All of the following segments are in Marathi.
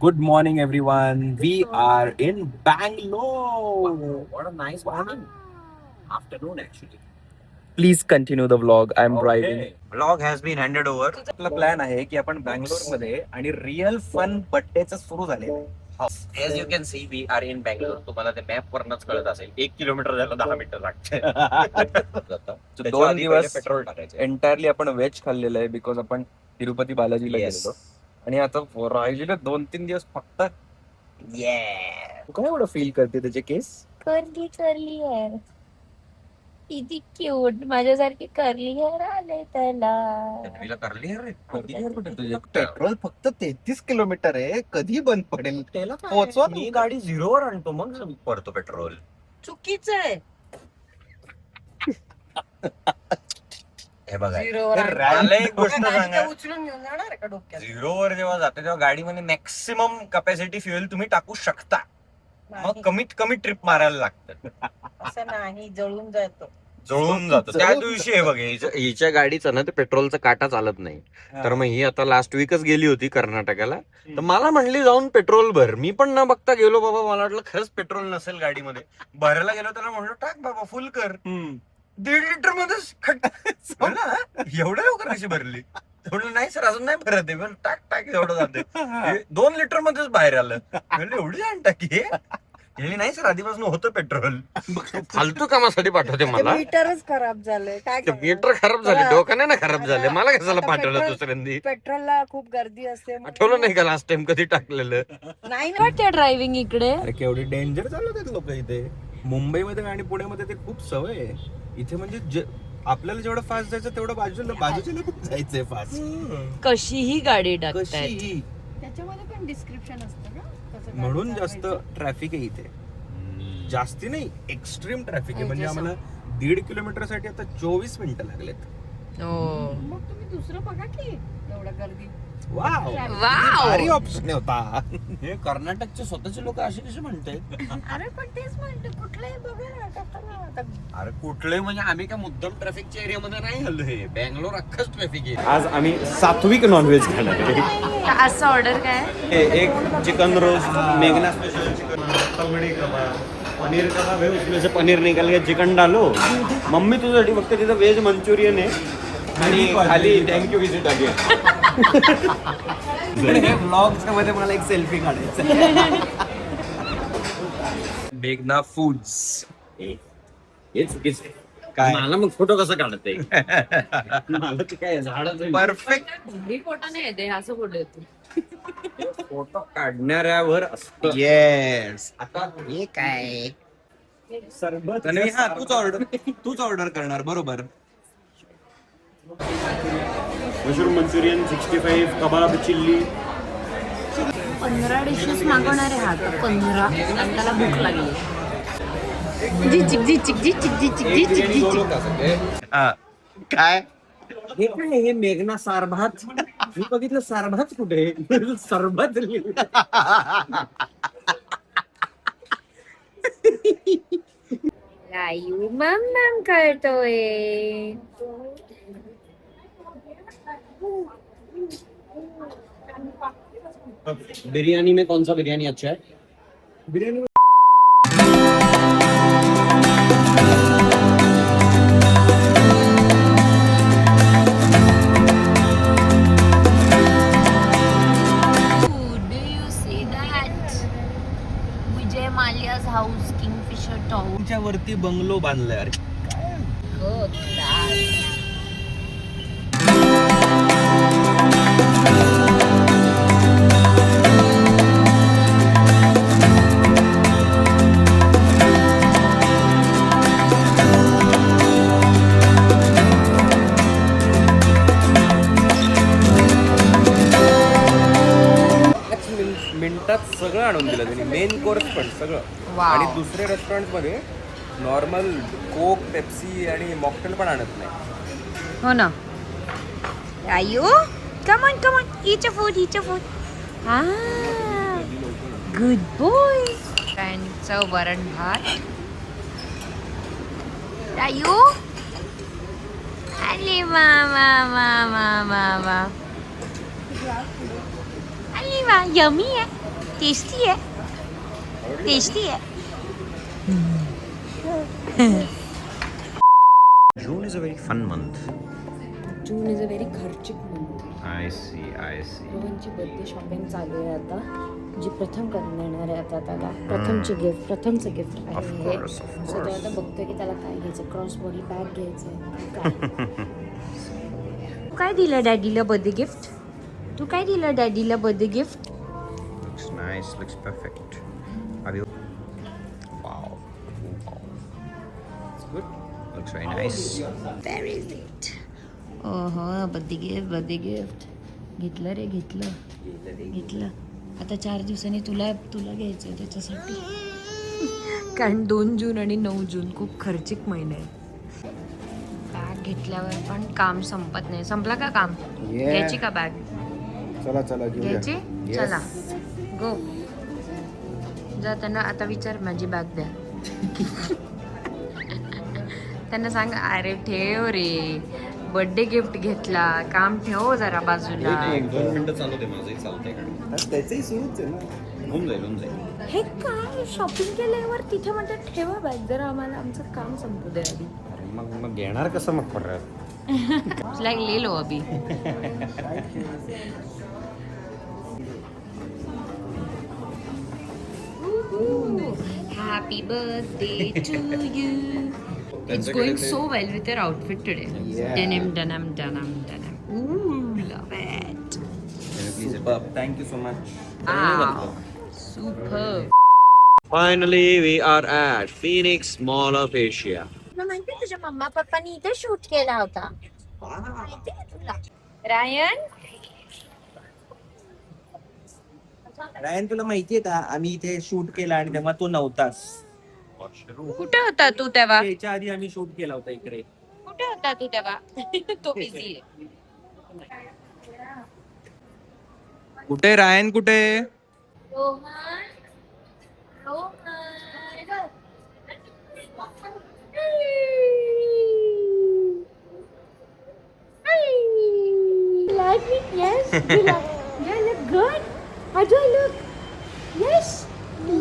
Good morning, everyone. We are in Bangalore. What a nice morning. Afternoon, actually. Please continue the vlog. I'm driving. Vlog has been handed over. आपला प्लॅन आहे की आपण बँगलोर मध्ये आणि रिअल फन बड्डेचं सुरू झाले. As you can see, we are in Bangalore. तुम्हाला ते मॅप वरनच कळत असेल. 1 किलोमीटर जायला 10 मिनिटं लागते. 2 दिवस पेट्रोल टाकायचं. एंटायरली आपण व्हेज खाल्लेलं आहे बिकॉज आपण तिरुपती बालाजीला गेलेलो आणि आता राहिलेले 2-3 दिवस फक्त तू काय एवढं फील करते त्याचे केस कर्ली कर्ली हेअर किती क्यूट माझ्यासारखे कर्ली हेअर आले त्याला करली पेट्रोल फक्त 33 किलोमीटर आहे कधी बंद पडेल त्याला पोहोचवा मी गाडी 0 वर आणतो मग पडतो पेट्रोल. चुकीचं आहे हे बघा झिरोवर मला एक गोष्ट सांगा, उचलून घेऊन जाणार आहे का डोक्यात 0 वर जेव्हा जाते तेव्हा गाडीमध्ये मॅक्सिमम कॅपॅसिटी फ्युएल तुम्ही टाकू शकता. मग कमीत कमी ट्रिप मारायला लागतं. असं नाही जळून जातो जळून जातो. त्या दिवशी हे बघ हिच्या गाडीचं ना ते पेट्रोलचा काटा चालत नाही. तर मग ही आता लास्ट वीकच गेली होती कर्नाटकाला. तर मला म्हणली जाऊन पेट्रोल भर. मी पण न बघता गेलो बाबा. मला वाटलं खरंच पेट्रोल नसेल गाडीमध्ये. भरायला गेलो त्याला म्हणलो टाक बाबा फुल कर. 1.5 लिटर मध्येच एवढ्या लवकर कशी भरली. म्हणलं नाही सर अजून नाही भरत आहे. पण टाक टाक एवढं जाते. 2 लिटर मध्येच बाहेर आलं. म्हणलं एवढी जाण टाकी नाही सर आधीपासून होतं पेट्रोल. फालतू कामासाठी पाठवते मला. मीटरच खराब झालंय काय मीटर खराब झाले. डोकं नाही ना खराब झाले. मला कशाला पाठवलं दुसऱ्यांदी. पेट्रोलला खूप गर्दी असते आठवलं नाही का लास्ट टाइम कधी टाकलेलं. नाही वाटते ड्रायव्हिंग इकडे. अरे केवढी डेंजर चालवतात लोक इथे. मुंबईमध्ये आणि पुण्यामध्ये ते खूप सवय आहे. इथे म्हणजे आपल्याला जेवढं फास्ट जायचं तेवढं बाजूच्या पण जायचंय फास्ट. कशीही गाडी टाकतायत कशीही. त्याच्यामध्ये पण डिस्क्रिप्शन असतं ना कसं गाडी म्हणून जास्त चालवायचं. ट्रॅफिक आहे इथे. जास्ती नाही एक्स्ट्रीम ट्रॅफिक आहे. म्हणजे आम्हाला 1.5 किलोमीटर साठी आता 24 मिनिटं लागलेत. मग तुम्ही दुसरं बघा की एवढं गर्दी. Wow wow. भारी ऑप्शन होता. हे कर्नाटकचे स्वतःचे लोक असे कसे म्हणतात. अरे पण तेच म्हणते कुठलंही बघा ना टाकताना आता. अरे कुठले म्हणजे आम्ही काय मुद्दाम ट्रॅफिकच्या एरियामध्ये नाही आलोय. बँगलोर अख्खच ट्रॅफिक आहे. आज आम्ही सात्विक नॉनव्हेज खाणार आहे. असं ऑर्डर काय एक चिकन रोस्ट मेघना स्पेशल चिकन तगड़ी कबाब पनीर का था उसमें से पनीर निकल गया चिकन डालो. मम्मी तुझ्यासाठी फक्त तिथं व्हेज मंचुरियन आहे आणि खाली थँक्यू विजिट अगेन. हे व्लॉगच्या मध्ये मला एक सेल्फी काढायचं. मेघना फूड्स हे चुकीचं आहे. काय मला मग फोटो कसा काढत आहे. मला ते काय झाडच परफेक्ट फोटो नाही येते असं फोटो येतो. फोटो काढणाऱ्यावर असतं. येस. आता हे काय सरबत हा तूच ऑर्डर करणार बरोबर. मशरूम मंचुरियन 65 कबाब चिल्ली 15 डिशेस मागवणारे हा तर 15 आणि त्याला भूक लागली. काय हे काय हे मेघना सारभात. मी बघितलं सारभात कुठे सरबत रायू मम करतोय. बिरयानी में कौन सा बिरयानी अच्छा है. Biryani Do you see that? Vijay Mallya's house, Kingfisher Tower. वरती बंगलो बांधलाय. अरे Good. मिनिटात सगळं आणून दिलं त्यांनी. मेन कोर्स पण सगळं. Wow. आणि दुसरे रेस्टॉरंट मध्ये नॉर्मल कोक पेप्सी आणि मॉकटेल पण आणत नाही. हो ना. Rayu come on eat your food. Good boy. त्यांचं वरण भात. रायू अरे वा अरे वा यमी आहे. टेस्टी है, टेस्टी है. June is a very fun month. June is a very खर्चिक मंथ. I see. रोहनची बर्थडे शॉपिंग चालू आहे आता, जी प्रथम करून देणार आहे आता त्याला. प्रथमची गिफ्ट, प्रथमचं गिफ्ट Of आहे हे. course, of सो तो course. आता बघतोय की त्याला काय घ्यायचं. क्रॉस बॉडी बॅग घ्यायचंय. तू काय दिलं डॅडीला बर्थडे गिफ्ट? तू काय दिलं डॅडीला birthday gift? Looks nice, looks perfect. Abhi. Wow. It's good. Looks very nice. Where is it? ओहो, बर्थडे गिफ्ट घेतलं रे, घेतलं. आता 4 दिवसांनी तुला घ्यायचं आहे त्याच्यासाठी. कारण 2 जून आणि 9 जून खूप खर्चिक महिने आहेत. बॅग घेतल्यावर पण काम संपत नाही. संपला का काम? घ्यायची का बॅग? चला घ्यायची? चला गो. जा त्यांना आता विचार, माझी बॅग द्या. त्यांना सांग, अरे ठेव रे, बर्थडे गिफ्ट घेतला, काम ठेव जरा बाजूला. 1-2 मिनिटं चालू दे, माझंही चालतंय गाडी. त्याचंही सुरूच आहे ना. होऊन जाईल. हे काय शॉपिंग केल्यावर तिथे म्हणतात ठेवा बॅग, जरा आम्हाला आमचं काम संपू दे आधी. अरे मग घेणार कसं मग परत? लाईक ले लो अभी. Happy birthday to you. It's going so well with your outfit today. Yeah. Denim. Ooh, love it. Superb. Thank you so much. Wow, superb. Finally, we are at Phoenix Mall of Asia. तुला माहिती तुझ्या मम्मा पप्पानी इथे शूट केला होता. माहितीये तुला? रायन, रायन तुला माहितीये का आम्ही इथे शूट केला आणि तेव्हा तो नव्हतास. कुठे होता तू तेव्हा? त्याच्या आधी आम्ही शूट केला होता इकडे. कुठे होता तू तेव्हा? तो बिझी आहे. कुठे रायन कुठे? Like me? Yes. You like? Yeah, look good. How do I look? Yes.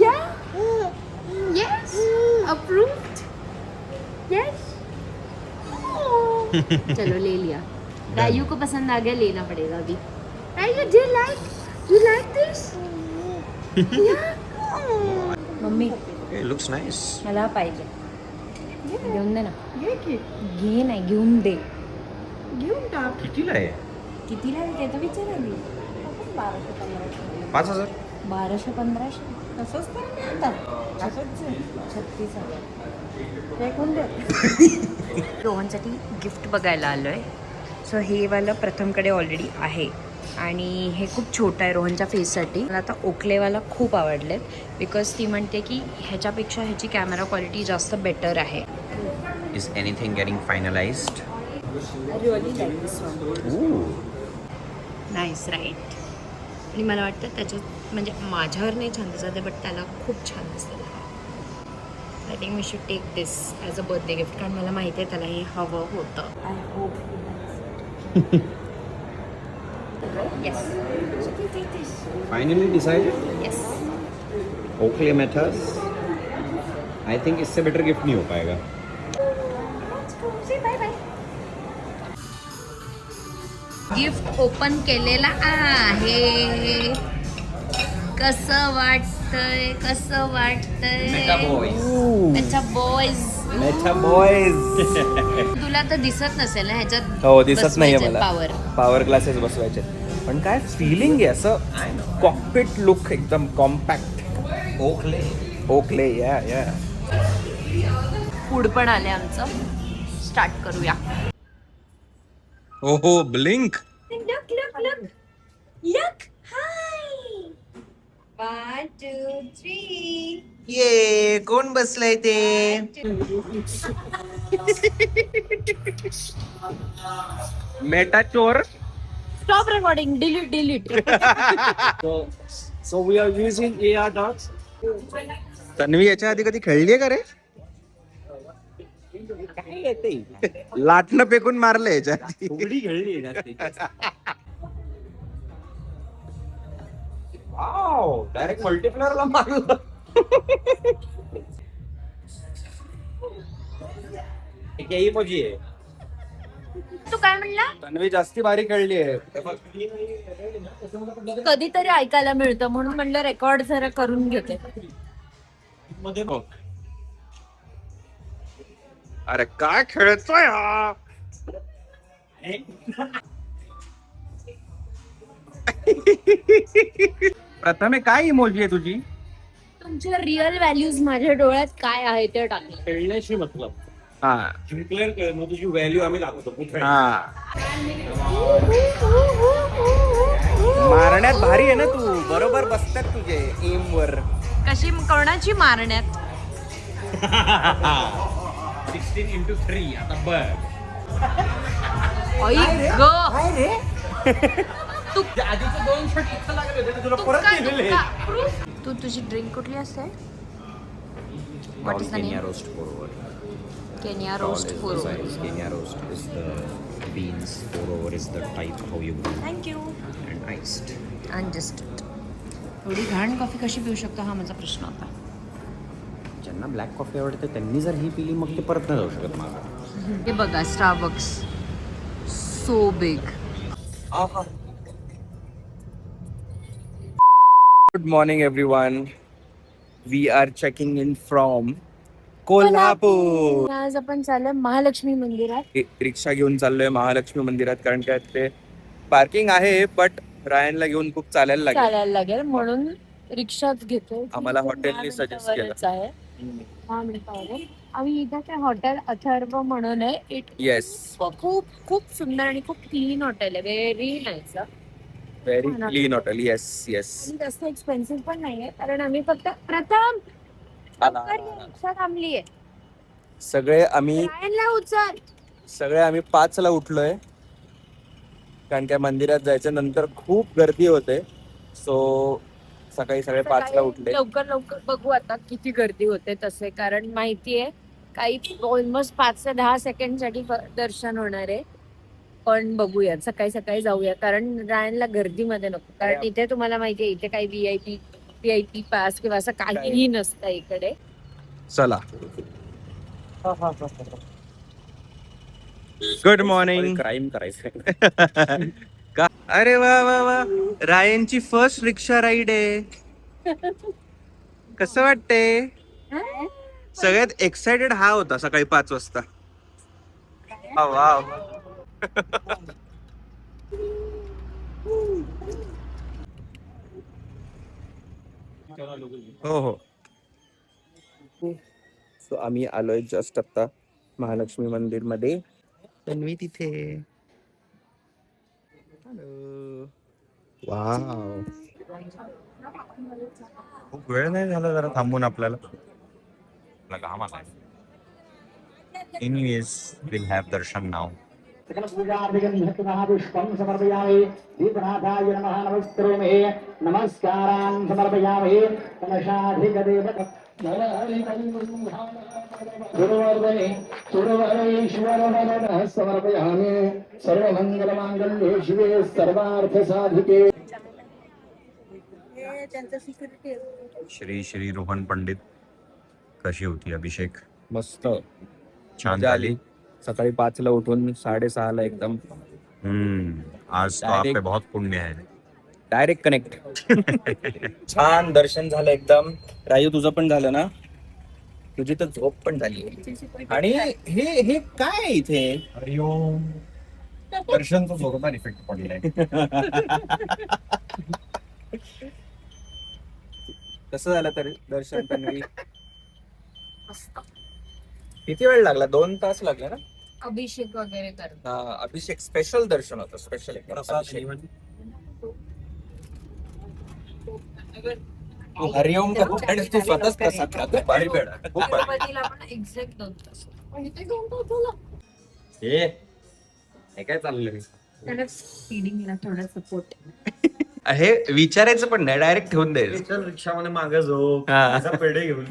Yeah. Yes. Approved. Yes. चलो ले लिया. रायू को पसंद आ गया, लेना पड़ेगा अभी. Rayu, do you like this? Yeah. Mummy It looks nice. मला पाहिजे. घेऊन दे ना. ये की घे नाही, घेऊन दे. घेऊन टाक. कितीला आहे? कितीला आहे ते तर विचार आधी. 5,000. 1200-1500 तसंच तर मिळतात. असंच आहे. 36,000. ते कोण देत? रोहनसाठी गिफ्ट बघायला आलोय. सो हे वालं प्रथमकडे ऑलरेडी आहे आणि हे खूप छोटं आहे रोहनच्या फेससाठी. मला आता ओकलेवाला खूप आवडलेत बिकॉज ती म्हणते की ह्याच्यापेक्षा ह्याची कॅमेरा क्वालिटी जास्त बेटर आहे. Is anything getting finalized? Really like this one. Nice right. आणि मला वाटतं त्याच्यात म्हणजे माझ्यावर नाही छान दिसत आहे बट त्याला खूप छान दिसतं. I think we should take this as a birthday gift कारण मला माहिती आहे त्याला हे हवं होतं. I hope yes Finally decided? Yes. Oakley Metas. I think इससे better gift नहीं हो पाएगा. गिफ्ट ओपन केलेला आहे. कसं वाटतंय? Meta boys. Meta boys. Meta boys. तुला तर दिसत नसेल ना ह्याच्यात. हो दिसत नाहीये मला. पॉवर. पॉवर ग्लासेस बसवायचे. पण काय फिलिंग आहे असं कॉकपिट लुक एकदम कॉम्पॅक्ट. ओकले या. फूड पण आले आमचं. स्टार्ट करूया. ओहो ब्लिंक. Look. Hi. 1, 2, 3. ये कोण बसलाय ते? मेटा चोर. Stop recording. Delete. So we are using AR dots. Tanvi याच्या आधी कधी खेळलीये का रे? काय येते? लाटणं फेकून मारलं याच्या आधी. उघडी खेळली. डायरेक्ट मल्टीप्लेअरला मारलं. यही मजी आहे. तू काय म्हणला? तन्वी जास्ती भारी खेळली आहे. कधीतरी ऐकायला मिळतं म्हणून म्हणलं रेकॉर्ड जरा करून घेते. अरे काय खेळतोय हा. प्रथमे काय इमोजी आहे तुझी? तुमच्या रिअल व्हॅल्यूज माझ्या डोळ्यात काय आहे ते टाकलं. खेळण्याशी मतलब. हा जिंकल्यावर मग तुझी व्हॅल्यू आम्ही दाखवतो. हा. मारण्यात भारी आहे ना तू. बरोबर बसतात तुझे एम वर. कशी कोणाची मारण्यात? 16x3 आता बघ. आधीचे 2 शॉट इतकं लागले होते तुला परत दिलेले. तू तुझी ड्रिंक कुठली असते? What is the name? Roast pour-over. Kenya roast pour over. Kenya roast is the beans, pour-over is the type how you brew Thank you. and iced. And just एवढी घाण कॉफी कशी पिऊ शकतो हा माझा प्रश्न होता. ज्यांना ब्लॅक कॉफी आवडते त्यांनी जर ही पिली मग ते परत नाही जाऊ शकत मला. हे बघा Starbucks so big. Good morning everyone. We are checking in from Kolhapur. आज आपण चाललोय महालक्ष्मी मंदिरात. रिक्षा घेऊन चाललोय महालक्ष्मी मंदिरात कारण काय ते पार्किंग आहे बट रायनला घेऊन खूप चालायला लागेल. चालायला लागेल म्हणून रिक्षाच घेतोय. आम्हाला हॉटेलने सजेस्ट केलं. 10 मिनिटावर आम्ही इथे काय हॉटेल अथर्व म्हणून आहे. येस, खूप खूप सुंदर आणि खूप क्लीन हॉटेल आहे. Very nice. Very clean hotel. Yes yes. आणि जास्त एक्सपेन्सिव्ह पण नाहीये कारण आम्ही फक्त प्रथम रिक्षा थांबलीये. सगळे आम्ही रायनला उचल. 5ला उठलोय कारण काय मंदिरात जायच्या नंतर खूप गर्दी होते. सो सकाळी 5:30ला उठले. लवकर बघू आता किती गर्दी होते तसे. कारण माहितीये काही ऑलमोस्ट 5 ते 10 सेकंड साठी दर्शन होणार आहे. पण बघूया सकाळी जाऊया कारण रायनला गर्दीमध्ये नको. कारण इथे तुम्हाला माहितीये इथे काही व्हीआयपी पास किंवा असं काहीही नसतं इकडे. चला. Good morning. क्राईम करायचं. अरे वा वा वा. रायनची फर्स्ट रिक्षा राईड आहे. कसं वाटतंय? सगळ्यात एक्साइटेड हा होता सकाळी 5 वाजता. वाव. हो. सो आम्ही आलोय जस्ट आता महालक्ष्मी मंदिर मध्ये. तन्वी तिथे. वाव. खूप वेळ नाही झाला जरा थांबून आपल्याला. घाम आलाय. एनिवेज विल हॅव दर्शन नाव. पुष्पं समर्पयामि. दीपनाथाय नमः. नमस्करोमि. नमस्कारान् समर्पयामि. कलशाधिकदेवता गुरुवर्धने सुरवरेश्वर समर्पयामि. सर्वमङ्गलमाङ्गल्ये शिवे सर्वार्थसाधिके. श्री श्री रोहन पंडित. कशी होती अभिषेक? मस्त छान मजा झाली. आली. सकाळी 5ला उठून 6:30ला एकदम आज तो आप पे बहुत पुण्य है. Direct connect. छान दर्शन झालं एकदम. रायू तुझं पण झालं ना? तुझी तर झोप पण झाली. आणि हे काय आहे इथे? हरिओम. दर्शनचा जोरदार इफेक्ट पडलाय. कसं झालं तरी दर्शन? तन्वी किती वेळ लागला? 2 तास लागले ना? अभिषेक वगैरे कर. अभिषेक स्पेशल दर्शन होतं. स्पेशल हरिओम आणि तू स्वतःच कसा खातो? भारी बेडा. खूप भारी. गणपतीला पण एक्झॅक्ट 2 तास. हे काय चाललंय? त्याला फीडिंगला थोडा सपोर्ट. हे विचारायचं पण नाही, डायरेक्ट ठेवून द्यायचं. रिक्षामध्ये मागे झोप. माझा पेढे घेऊन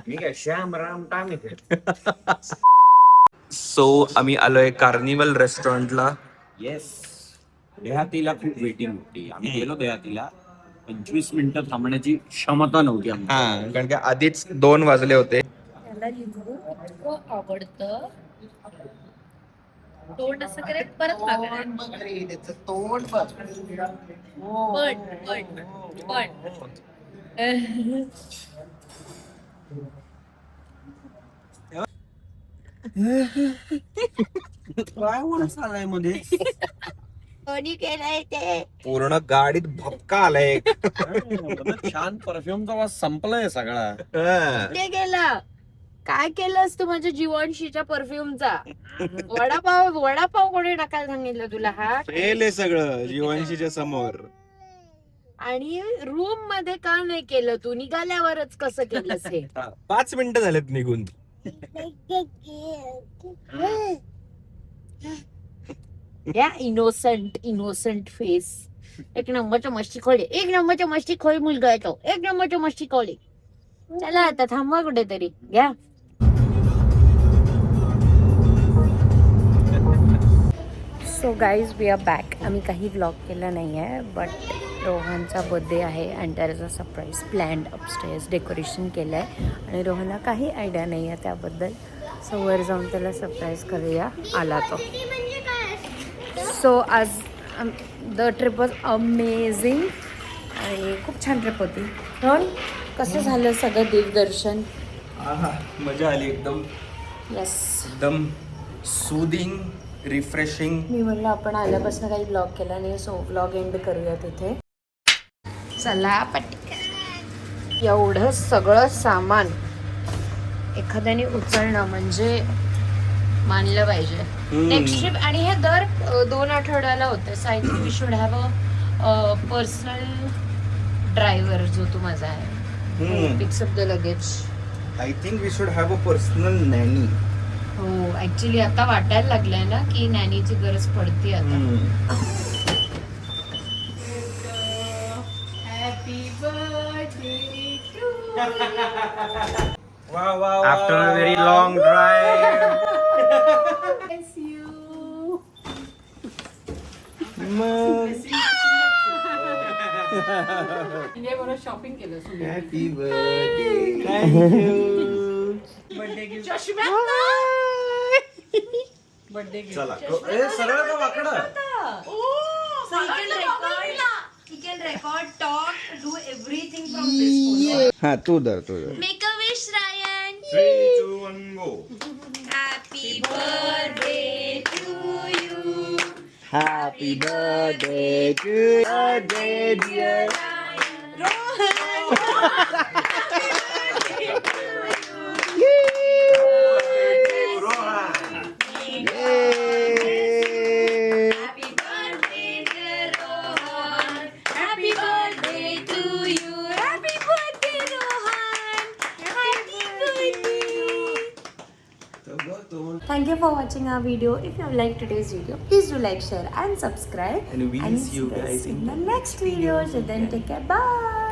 मी काय श्याम राम टाम इथे. सो आम्ही आलोय कार्निवल रेस्टॉरंटला. येस. देहातीला खूप वेटिंग होती. आम्ही गेलो देहातीला 25 मिनिटं थांबण्याची क्षमता नव्हती आमची. हा कारण की आधीच 2 वाजले होते. त्याला लिंबू इतकं आवडतं. तोंड असं करे परत मागणार. पण काय म्हणत आलाय मध्ये कोणी केलंय ते? पूर्ण गाडीत भपका आलाय. छान परफ्यूमचा वास संपलाय सगळा. ते केलं काय केलंस तू माझ्या जीवनशीच्या परफ्यूमचा? वडापाव कोणी टाकायला सांगितलं तुला? हा फेल आहे सगळं जीवनशीच्या समोर. आणि रूम मध्ये का नाही केलं तू? निघाल्यावरच कसं केलंस हे? 5 मिनिटं झालेत निघून. या इनोसंट फेस. एक नंबरचा मस्ती खोळी मुलगा आहे तो. एक नंबरचा मस्ती खोळी. चला आता थांबवा कुठेतरी. घ्या. So guys we are back. आम्ही काही व्लॉग केला नाही आहे बट रोहनचा बर्थडे आहे and there is a surprise planned upstairs. Decoration केलं आहे आणि रोहनला काही आयडिया नाही आहे त्याबद्दल. सो वर जाऊन त्याला सरप्राईज करूया आला तो. सो आज द ट्रिप वॉज अमेझिंग आणि खूप छान ट्रिप होती. रोहन कसं झालं सगळं देवदर्शन? मजा आली एकदम. येस. एकदम सुदिंग रिफ्रेशिंग. मी म्हणलं आपण आल्यापासून काही ब्लॉग केला नाही सो ब्लॉग एंड करूया तिथे. चला पटकन. एवढं सगळं सामान एखाद्याने उचलणं म्हणजे मानलं पाहिजे. नेक्स्ट ट्रिप आणि हे दर 2 आठवड्याला होतं. So I think we should have a personal driver जो तू माझा आहे. Picks up the luggage. I think we should have a personal nanny. हो ऍक्च्युली आता वाटायला लागलंय ना की नॅनीची गरज पडते आता. Happy birthday to after a very long drive. You. Shopping केलं. Happy birthday. थँक्यू. बर्थडे चला सरळ का वाकडं. He can record, talk, do everything from this phone. हा तू धर. Make a wish, Ryan. 3, 2, 1 go. Happy birthday to you. Happy birthday to you, dear. Happy birthday, dear Rohan. Happy birthday to you. Happy birthday, Rohan. Happy birthday. Thank you for watching our video. If you have liked today's video, please do like, share and subscribe. And we'll see you see guys in the next video. So then take care. Bye.